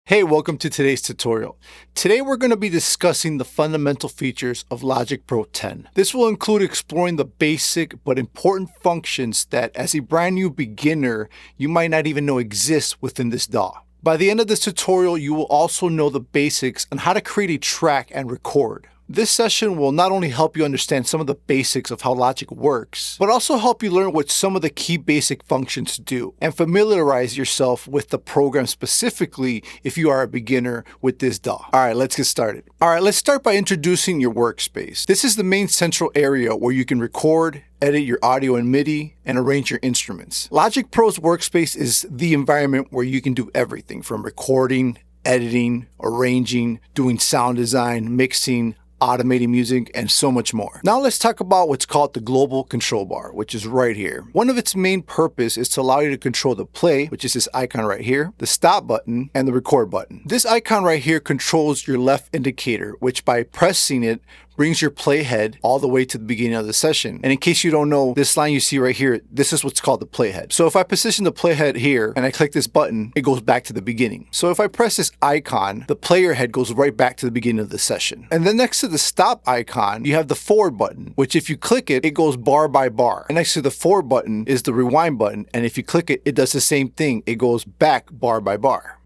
Hey, welcome to today's tutorial. Today we're going to be discussing the fundamental features of Logic Pro 10. This will include exploring the basic but important functions that as a brand new beginner, you might not even know exist within this DAW. By the end of this tutorial, you will also know the basics on how to create a track and record. This session will not only help you understand some of the basics of how Logic works, but also help you learn what some of the key basic functions do and familiarize yourself with the program specifically if you are a beginner with this DAW. Alright, let's get started. Alright, let's start by introducing your workspace. This is the main central area where you can record, edit your audio in Midi, and arrange your instruments. Logic Pro's workspace is the environment where you can do everything from recording, editing, arranging, doing sound design, mixing, automating music, and so much more. Now let's talk about what's called the global control bar, which is right here. One of its main purpose is to allow you to control the play, which is this icon right here, the stop button, and the record button. This icon right here controls your left indicator, which by pressing it brings your playhead all the way to the beginning of the session. And in case you don't know, this line you see right here, this is what's called the playhead. So if I position the playhead here and I click this button, it goes back to the beginning. So if I press this icon, the player head goes right back to the beginning of the session. And then next to the stop icon, you have the forward button, which if you click it, it goes bar by bar. And next to the forward button is the rewind button. And if you click it, it does the same thing. It goes back bar by bar.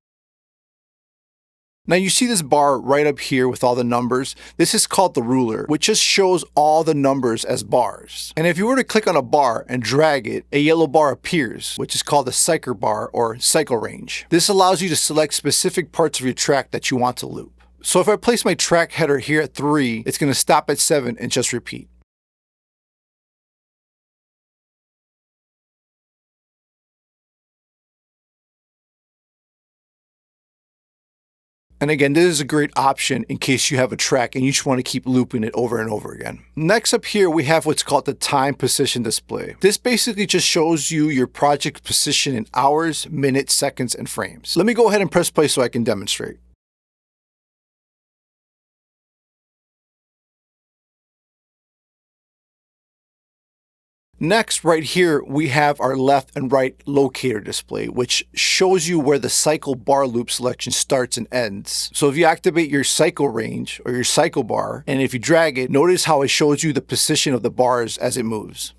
Now you see this bar right up here with all the numbers. This is called the ruler, which just shows all the numbers as bars. And if you were to click on a bar and drag it, a yellow bar appears, which is called the cycle bar or cycle range. This allows you to select specific parts of your track that you want to loop. So if I place my track header here at 3, it's going to stop at 7 and just repeat. And again, this is a great option in case you have a track and you just want to keep looping it over and over again. Next up here, we have what's called the time position display. This basically just shows you your project position in hours, minutes, seconds, and frames. Let me go ahead and press play so I can demonstrate. Next, right here, we have our left and right locator display, which shows you where the cycle bar loop selection starts and ends. So if you activate your cycle range or your cycle bar, and if you drag it, notice how it shows you the position of the bars as it moves.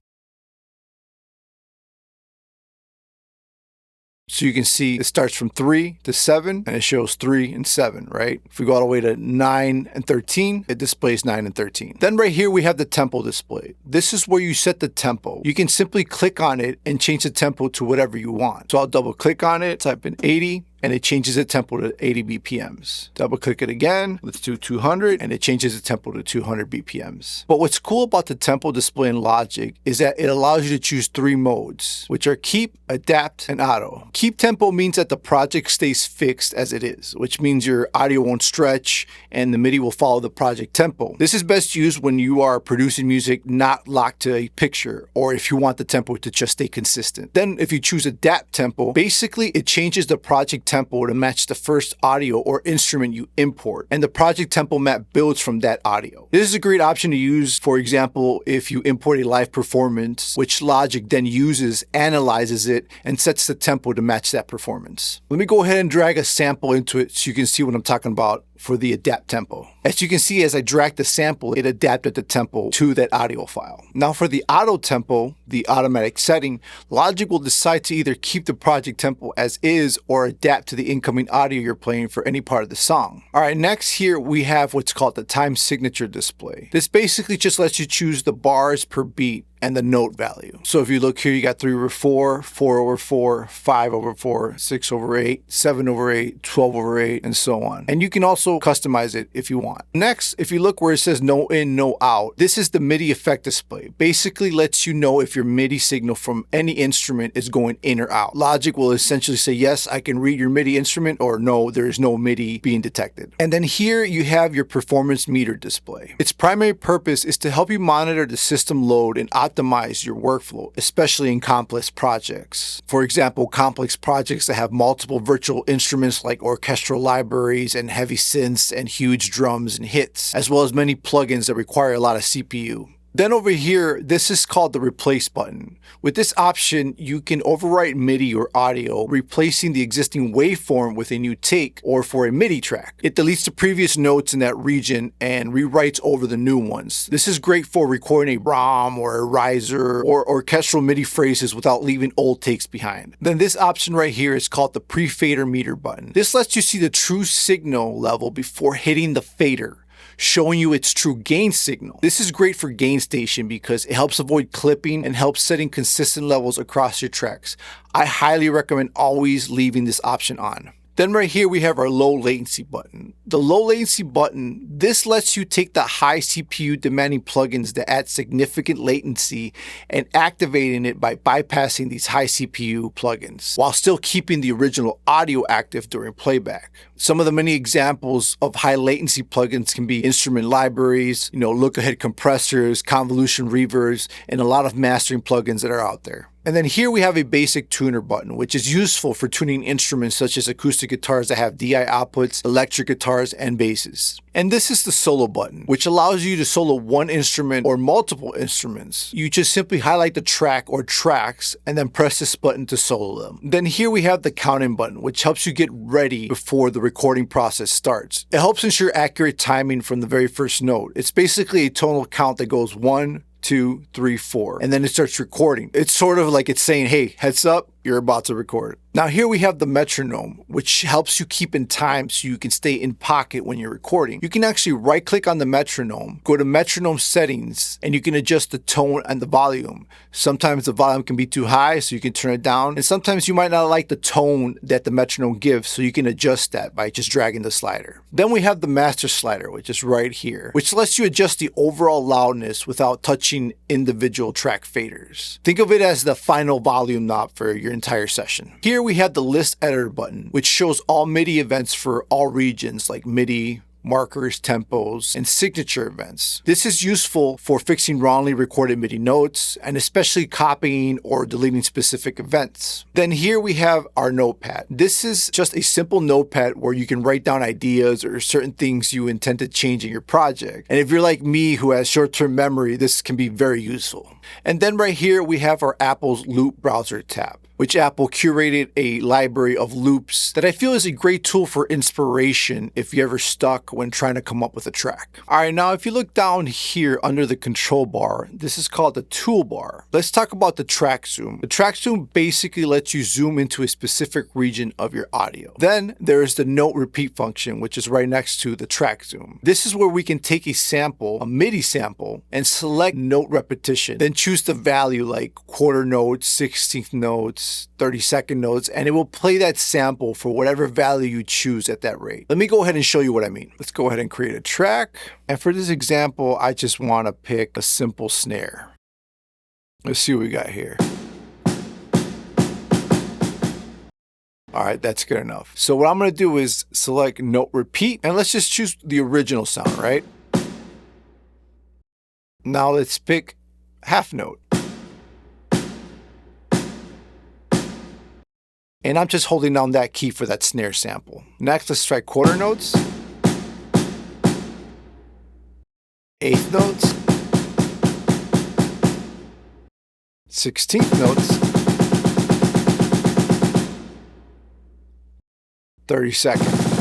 So you can see it starts from 3 to 7 and it shows 3 and 7, right? If we go all the way to 9 and 13, it displays 9 and 13. Then right here we have the tempo display. This is where you set the tempo. You can simply click on it and change the tempo to whatever you want. So I'll double click on it, type in 80, and it changes the tempo to 80 BPMs. Double click it again, let's do 200, and it changes the tempo to 200 BPMs. But what's cool about the tempo display in Logic is that it allows you to choose 3 modes, which are keep, adapt, and auto. Keep tempo means that the project stays fixed as it is, which means your audio won't stretch and the MIDI will follow the project tempo. This is best used when you are producing music not locked to a picture, or if you want the tempo to just stay consistent. Then if you choose adapt tempo, basically it changes the project tempo to match the first audio or instrument you import, and the project tempo map builds from that audio. This is a great option to use, for example, if you import a live performance, which Logic then uses, analyzes it, and sets the tempo to match that performance. Let me go ahead and drag a sample into it so you can see what I'm talking about for the adapt tempo. As you can see, as I dragged the sample, it adapted the tempo to that audio file. Now for the auto tempo, the automatic setting, Logic will decide to either keep the project tempo as is or adapt to the incoming audio you're playing for any part of the song. Alright, next here we have what's called the time signature display. This basically just lets you choose the bars per beat and the note value. So if you look here, you got 3 over 4, 4 over 4, 5 over 4, 6 over 8, 7 over 8, 12 over 8, and so on. And you can also customize it if you want. Next, if you look where it says no in, no out, this is the MIDI effect display. Basically lets you know if your MIDI signal from any instrument is going in or out. Logic will essentially say, yes, I can read your MIDI instrument, or no, there is no MIDI being detected. And then here you have your performance meter display. Its primary purpose is to help you monitor the system load and optimize your workflow, especially in complex projects. For example, complex projects that have multiple virtual instruments like orchestral libraries and heavy synths and huge drums and hits, as well as many plugins that require a lot of CPU. Then over here, this is called the replace button. With this option, you can overwrite MIDI or audio, replacing the existing waveform with a new take or for a MIDI track. It deletes the previous notes in that region and rewrites over the new ones. This is great for recording a R.A.M or a riser or orchestral MIDI phrases without leaving old takes behind. Then this option right here is called the pre-fader meter button. This lets you see the true signal level before hitting the fader, showing you its true gain signal. This is great for gain station because it helps avoid clipping and helps setting consistent levels across your tracks. I highly recommend always leaving this option on. Then right here we have our low latency button. The low latency button, this lets you take the high CPU demanding plugins that add significant latency and activating it by bypassing these high CPU plugins while still keeping the original audio active during playback. Some of the many examples of high latency plugins can be instrument libraries, look ahead compressors, convolution reverbs, and a lot of mastering plugins that are out there. And then here we have a basic tuner button, which is useful for tuning instruments such as acoustic guitars that have DI outputs, electric guitars, and basses. And this is the solo button, which allows you to solo one instrument or multiple instruments. You just simply highlight the track or tracks and then press this button to solo them. Then here we have the count-in button, which helps you get ready before the recording process starts. It helps ensure accurate timing from the very first note. It's basically a tonal count that goes 1, 2, 3, 4, and then it starts recording. It's sort of like it's saying, hey, heads up, you're about to record. Now here we have the metronome, which helps you keep in time so you can stay in pocket when you're recording. You can actually right click on the metronome, go to metronome settings, and you can adjust the tone and the volume. Sometimes the volume can be too high, so you can turn it down. And sometimes you might not like the tone that the metronome gives, so you can adjust that by just dragging the slider. Then we have the master slider, which is right here, which lets you adjust the overall loudness without touching individual track faders. Think of it as the final volume knob for your entire session. Here we have the list editor button, which shows all MIDI events for all regions like Midi, markers, tempos, and signature events. This is useful for fixing wrongly recorded MIDI notes and especially copying or deleting specific events. Then here we have our notepad. This is just a simple notepad where you can write down ideas or certain things you intend to change in your project. And if you're like me who has short-term memory, this can be very useful. And then right here we have our Apple's Loop Browser tab, which Apple curated a library of loops that I feel is a great tool for inspiration if you're ever stuck when trying to come up with a track. All right, now if you look down here under the control bar, this is called the toolbar. Let's talk about the track zoom. The track zoom basically lets you zoom into a specific region of your audio. Then there is the note repeat function, which is right next to the track zoom. This is where we can take a sample, a MIDI sample, and select note repetition. Then choose the value like quarter notes, 16th notes, 32nd notes, and it will play that sample for whatever value you choose at that rate. Let me go ahead and show you what I mean. Let's go ahead and create a track. And for this example, I just want to pick a simple snare. Let's see what we got here. All right, that's good enough. So what I'm going to do is select note repeat, and let's just choose the original sound, right? Now let's pick half note. And I'm just holding down that key for that snare sample. Next, let's try quarter notes, eighth notes, 16th notes, 32nd.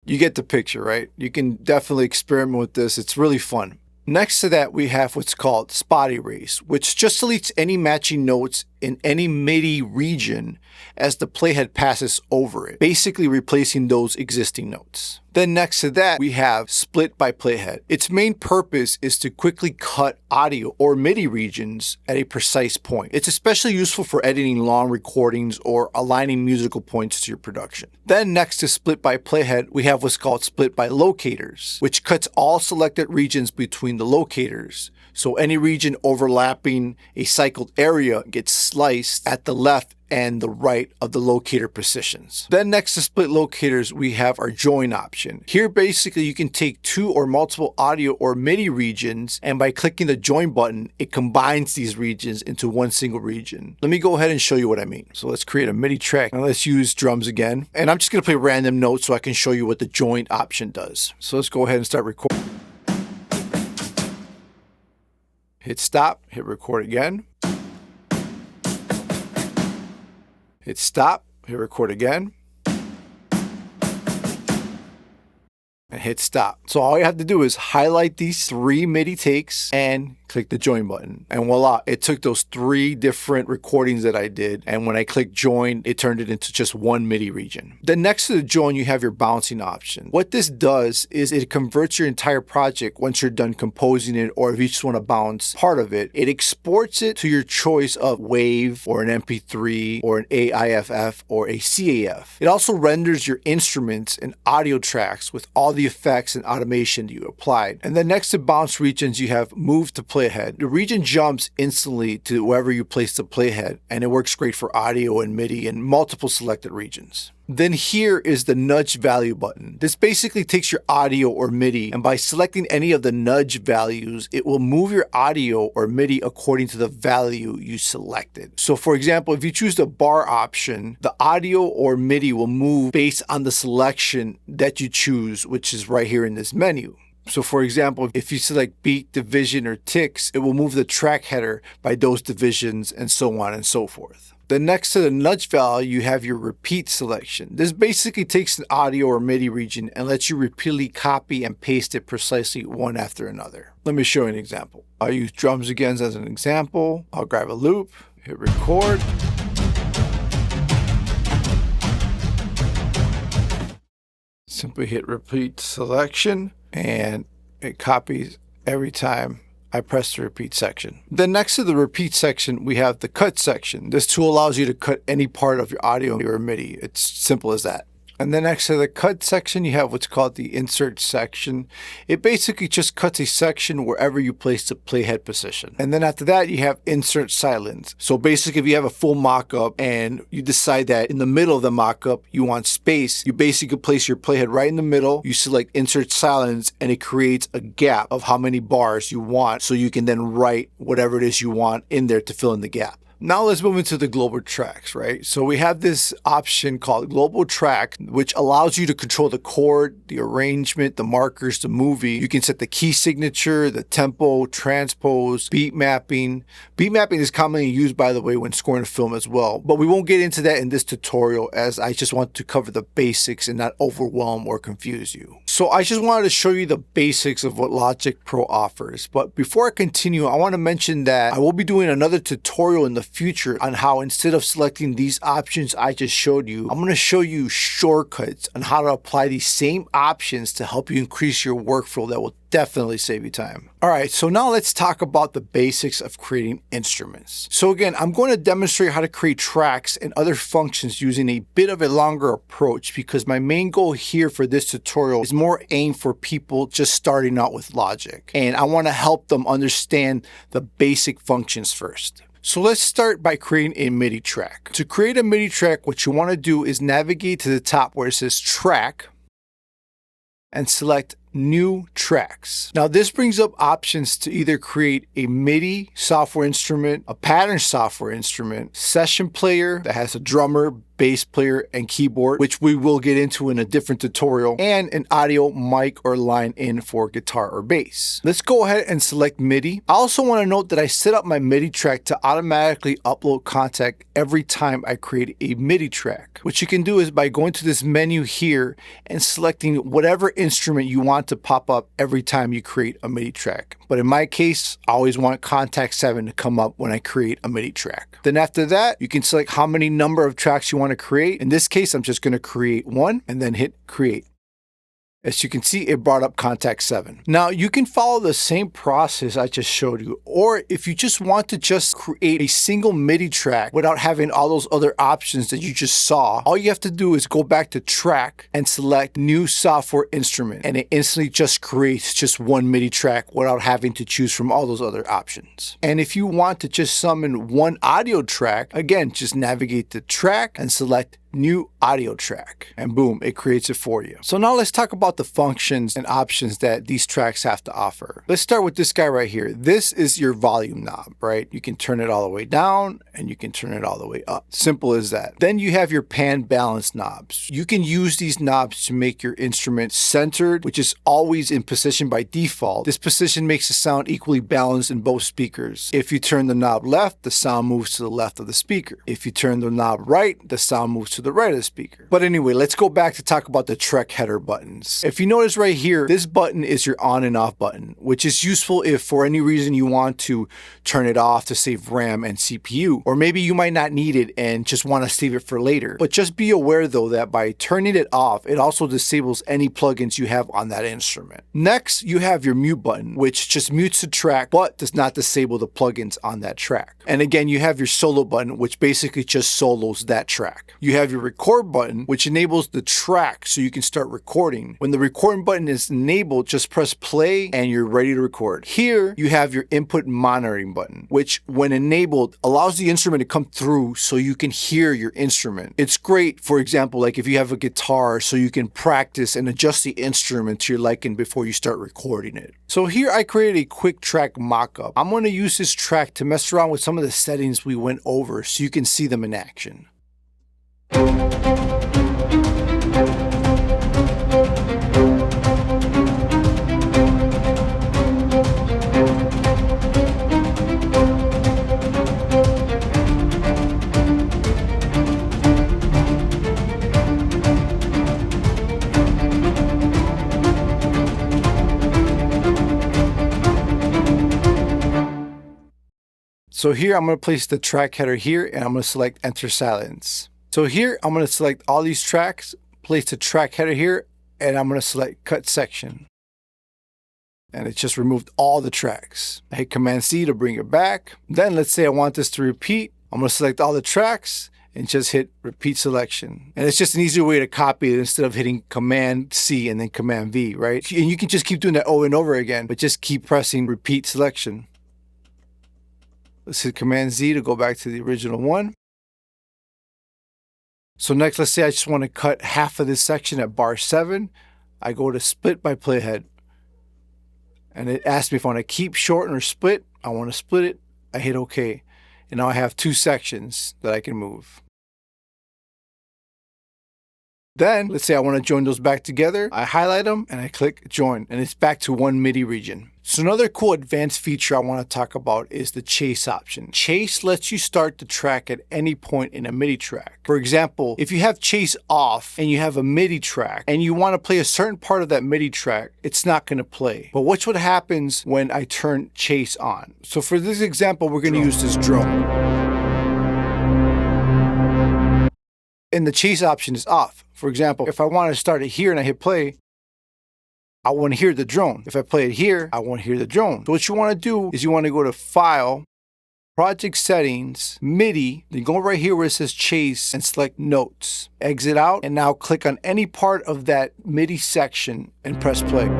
You get the picture, right? You can definitely experiment with this. It's really fun. Next to that, we have what's called spot erase, which just deletes any matching notes in any MIDI region as the playhead passes over it, basically replacing those existing notes. Then next to that, we have split by playhead. Its main purpose is to quickly cut audio or MIDI regions at a precise point. It's especially useful for editing long recordings or aligning musical points to your production. Then next to split by playhead, we have what's called split by locators, which cuts all selected regions between the locators. So any region overlapping a cycled area gets sliced at the left and the right of the locator positions. Then next to split locators, we have our join option. Here basically you can take two or multiple audio or MIDI regions, and by clicking the join button, it combines these regions into one single region. Let me go ahead and show you what I mean. So let's create a MIDI track. Now let's use drums again. And I'm just gonna play random notes so I can show you what the join option does. So let's go ahead and start recording. Hit stop, hit record again. Hit stop, hit record again. And hit stop. So all you have to do is highlight these 3 MIDI takes and click the join button. And voila, it took those 3 different recordings that I did. And when I clicked join, it turned it into just one MIDI region. Then next to the join, you have your bouncing option. What this does is it converts your entire project once you're done composing it, or if you just want to bounce part of it, it exports it to your choice of WAV or an MP3 or an AIFF or a CAF. It also renders your instruments and audio tracks with all the effects and automation you applied. And then next to bounce regions, you have move to playhead. The region jumps instantly to wherever you place the playhead, and it works great for audio and MIDI and multiple selected regions. Then here is the nudge value button. This basically takes your audio or MIDI, and by selecting any of the nudge values, it will move your audio or MIDI according to the value you selected. So for example, if you choose the bar option, the audio or MIDI will move based on the selection that you choose, which is right here in this menu. So for example, if you select beat, division, or ticks, it will move the track header by those divisions and so on and so forth. Then next to the nudge value, you have your repeat selection. This basically takes an audio or MIDI region and lets you repeatedly copy and paste it precisely one after another. Let me show you an example. I'll use drums again as an example. I'll grab a loop, hit record. Simply hit repeat selection, and it copies every time I press the repeat section. Then next to the repeat section, we have the cut section. This tool allows you to cut any part of your audio or MIDI. It's simple as that. And then next to the cut section, you have what's called the insert section. It basically just cuts a section wherever you place the playhead position. And then after that, you have insert silence. So basically, if you have a full mock-up and you decide that in the middle of the mock-up, you want space, you basically place your playhead right in the middle, you select insert silence, and it creates a gap of how many bars you want, so you can then write whatever it is you want in there to fill in the gap. Now let's move into the global tracks, right? So we have this option called global track, which allows you to control the chord, the arrangement, the markers, the movie. You can set the key signature, the tempo, transpose, beat mapping. Beat mapping is commonly used, by the way, when scoring a film as well. But we won't get into that in this tutorial, as I just want to cover the basics and not overwhelm or confuse you. So I just wanted to show you the basics of what Logic Pro offers. But before I continue, I want to mention that I will be doing another tutorial in the future on how, instead of selecting these options I just showed you, I'm going to show you shortcuts on how to apply these same options to help you increase your workflow that will definitely save you time. All right, so now let's talk about the basics of creating instruments. So again, I'm going to demonstrate how to create tracks and other functions using a bit of a longer approach, because my main goal here for this tutorial is more aimed for people just starting out with Logic. And I want to help them understand the basic functions first. So let's start by creating a MIDI track. To create a MIDI track, what you want to do is navigate to the top where it says track and select new tracks. Now this brings up options to either create a MIDI software instrument, a pattern software instrument, session player that has a drummer, bass player, and keyboard, which we will get into in a different tutorial, and an audio mic or line in for guitar or bass. Let's go ahead and select MIDI. I also want to note that I set up my MIDI track to automatically upload content every time I create a MIDI track. What you can do is by going to this menu here and selecting whatever instrument you want to pop up every time you create a MIDI track. But in my case, I always want Contact 7 to come up when I create a MIDI track. Then after that, you can select how many number of tracks you want to create. In this case, I'm just going to create one and then hit create. As you can see, it brought up contact 7. Now you can follow the same process I just showed you, or if you just want to just create a single MIDI track without having all those other options that you just saw, all you have to do is go back to track and select new software instrument, and it instantly just creates just one MIDI track without having to choose from all those other options. And if you want to just summon one audio track, again, just navigate to track and select new audio track, and boom, it creates it for you. So now let's talk about the functions and options that these tracks have to offer. Let's start with this guy right here. This is your volume knob, right? You can turn it all the way down and you can turn it all the way up. Simple as that. Then you have your pan balance knobs. You can use these knobs to make your instrument centered, which is always in position by default. This position makes the sound equally balanced in both speakers. If you turn the knob left, the sound moves to the left of the speaker. If you turn the knob right, the sound moves to the right of the speaker. But anyway, let's go back to talk about the track header buttons. If you notice right here, this button is your on and off button, which is useful if for any reason you want to turn it off to save RAM and CPU, or maybe you might not need it and just want to save it for later. But just be aware though that by turning it off, it also disables any plugins you have on that instrument. Next, you have your mute button, which just mutes the track but does not disable the plugins on that track. And again, you have your solo button, which basically just solos that track. You have your record button, which enables the track so you can start recording. When the recording button is enabled, just press play and you're ready to record. Here you have your input monitoring button, which when enabled allows the instrument to come through so you can hear your instrument. It's great, for example, like if you have a guitar, so you can practice and adjust the instrument to your liking before you start recording it. So here I created a quick track mockup. I'm going to use this track to mess around with some of the settings we went over so you can see them in action. So here I'm going to place the track header here and I'm going to select enter silence. So here I'm going to select all these tracks, place the track header here, and I'm going to select cut section. And it just removed all the tracks. I hit Command C to bring it back. Then let's say I want this to repeat. I'm going to select all the tracks and just hit repeat selection. And it's just an easier way to copy it instead of hitting Command C and then Command V, right? And you can just keep doing that over and over again, but just keep pressing repeat selection. Let's hit Command Z to go back to the original one. So next, let's say I just want to cut half of this section at bar 7. I go to split by playhead. And it asks me if I want to keep, shorten, or split. I want to split it. I hit OK. And now I have 2 sections that I can move. Then, let's say I want to join those back together. I highlight them and I click join, and it's back to one MIDI region. So another cool advanced feature I want to talk about is the chase option. Chase lets you start the track at any point in a MIDI track. For example, if you have chase off and you have a MIDI track and you want to play a certain part of that MIDI track, it's not going to play. But watch what happens when I turn chase on. So for this example, we're going to use this drone. And the chase option is off. For example, if I want to start it here and I hit play, I want to hear the drone. If I play it here, I want to hear the drone. So what you want to do is you want to go to File, Project Settings, MIDI, then go right here where it says Chase and select Notes. Exit out and now click on any part of that MIDI section and press play.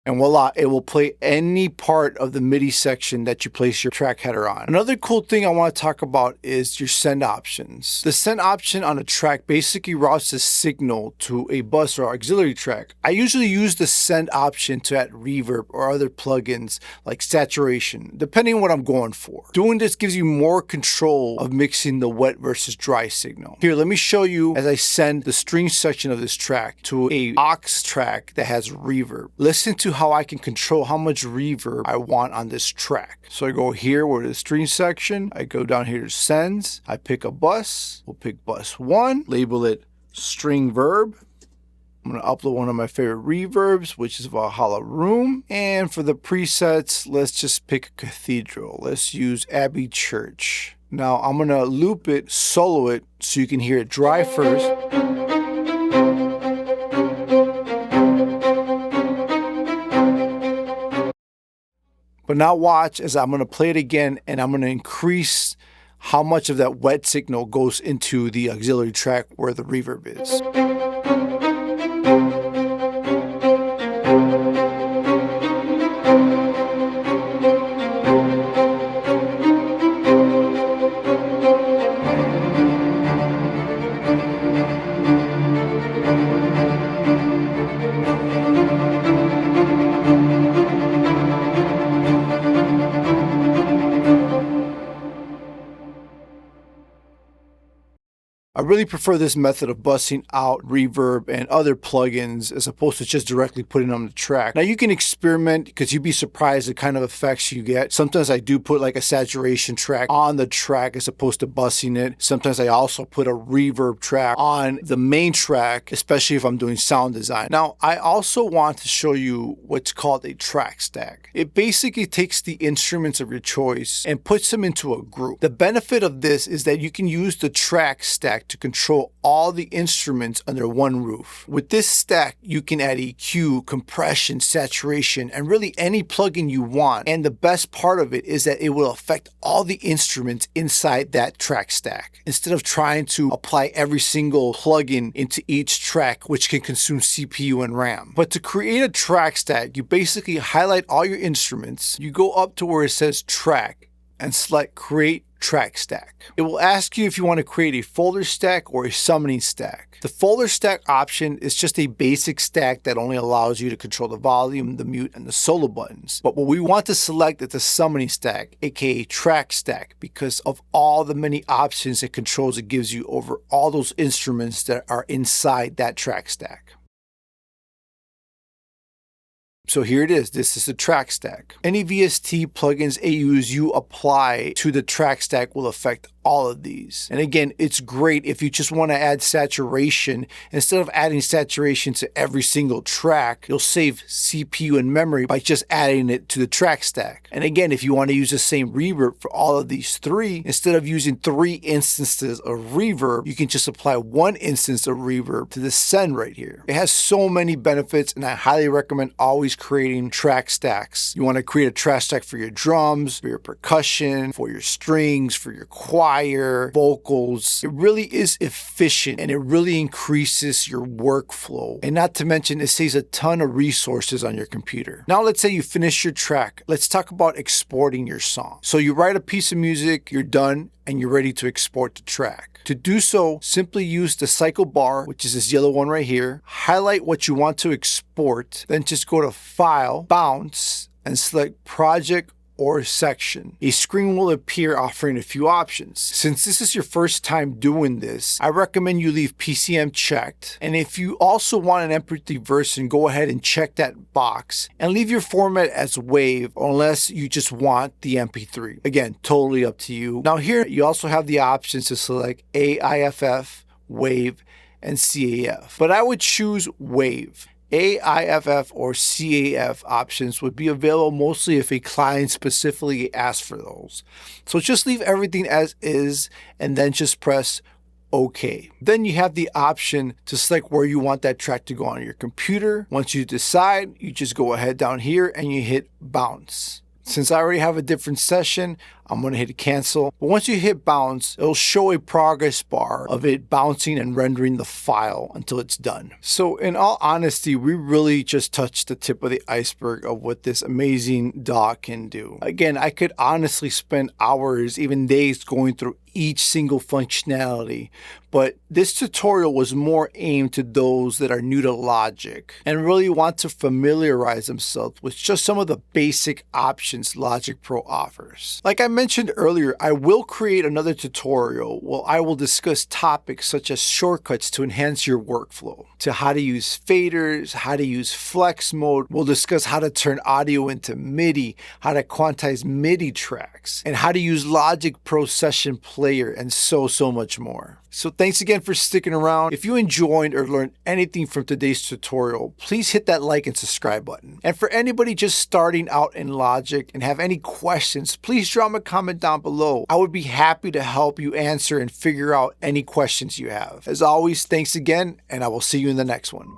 And voila, it will play any part of the MIDI section that you place your track header on. Another cool thing I want to talk about is your send options. The send option on a track basically routes the signal to a bus or auxiliary track. I usually use the send option to add reverb or other plugins like saturation, depending on what I'm going for. Doing this gives you more control of mixing the wet versus dry signal. Here, let me show you as I send the string section of this track to a aux track that has reverb. Listen to how I can control how much reverb I want on this track. So I go here where the string section, I go down here to sends, I pick a bus, we'll pick bus 1, label it string verb. I'm going to upload one of my favorite reverbs, which is Valhalla Room. And for the presets, let's just pick a cathedral. Let's use Abbey Church. Now I'm gonna loop it, solo it, so you can hear it dry first. But now watch as I'm gonna play it again, and I'm gonna increase how much of that wet signal goes into the auxiliary track where the reverb is. I really prefer this method of busting out reverb and other plugins as opposed to just directly putting on the track. Now you can experiment because you'd be surprised the kind of effects you get. Sometimes I do put like a saturation track on the track as opposed to busting it. Sometimes I also put a reverb track on the main track, especially if I'm doing sound design. Now I also want to show you what's called a track stack. It basically takes the instruments of your choice and puts them into a group. The benefit of this is that you can use the track stack to control all the instruments under one roof. With this stack, you can add EQ, compression, saturation, and really any plugin you want. And the best part of it is that it will affect all the instruments inside that track stack, instead of trying to apply every single plugin into each track, which can consume CPU and RAM. But to create a track stack, you basically highlight all your instruments, you go up to where it says track, and select create track stack. It will ask you if you want to create a folder stack or a summoning stack. The folder stack option is just a basic stack that only allows you to control the volume, the mute, and the solo buttons. But what we want to select is the summoning stack, aka track stack, because of all the many options and controls it gives you over all those instruments that are inside that track stack. So here it is. This is the track stack. Any VST plugins, AUs you apply to the track stack will affect all of these. And again, it's great if you just want to add saturation. Instead of adding saturation to every single track, you'll save CPU and memory by just adding it to the track stack. And again, if you want to use the same reverb for all of these three, instead of using 3 instances of reverb, you can just apply 1 instance of reverb to the send right here. It has so many benefits, and I highly recommend always creating track stacks. You want to create a track stack for your drums, for your percussion, for your strings, for your choir, vocals. It really is efficient and it really increases your workflow. And not to mention, it saves a ton of resources on your computer. Now let's say you finish your track. Let's talk about exporting your song. So you write a piece of music, you're done, and you're ready to export the track. To do so, simply use the cycle bar, which is this yellow one right here, highlight what you want to export, then just go to File, Bounce, and select Project or Section. A screen will appear offering a few options. Since this is your first time doing this, I recommend you leave PCM checked. And if you also want an empathy version, go ahead and check that box and leave your format as WAV unless you just want the MP3. Again, totally up to you. Now here you also have the options to select AIFF, WAV, and CAF. But I would choose WAV. AIFF or CAF options would be available mostly if a client specifically asks for those. So just leave everything as is and then just press OK. Then you have the option to select where you want that track to go on your computer. Once you decide, you just go ahead down here and you hit bounce. Since I already have a different session, I'm going to hit cancel. But once you hit bounce, it'll show a progress bar of it bouncing and rendering the file until it's done. So in all honesty, we really just touched the tip of the iceberg of what this amazing DAW can do. Again, I could honestly spend hours, even days, going through each single functionality, but this tutorial was more aimed to those that are new to Logic and really want to familiarize themselves with just some of the basic options Logic Pro offers. Like I mentioned earlier, I will create another tutorial where I will discuss topics such as shortcuts to enhance your workflow, to how to use faders, how to use flex mode. We'll discuss how to turn audio into Midi, how to quantize Midi tracks, and how to use Logic Pro Session Player, and so much more. So thanks again for sticking around. If you enjoyed or learned anything from today's tutorial, please hit that like and subscribe button. And for anybody just starting out in Logic and have any questions, please drop a comment down below. I would be happy to help you answer and figure out any questions you have. As always, thanks again, and I will see you in the next one.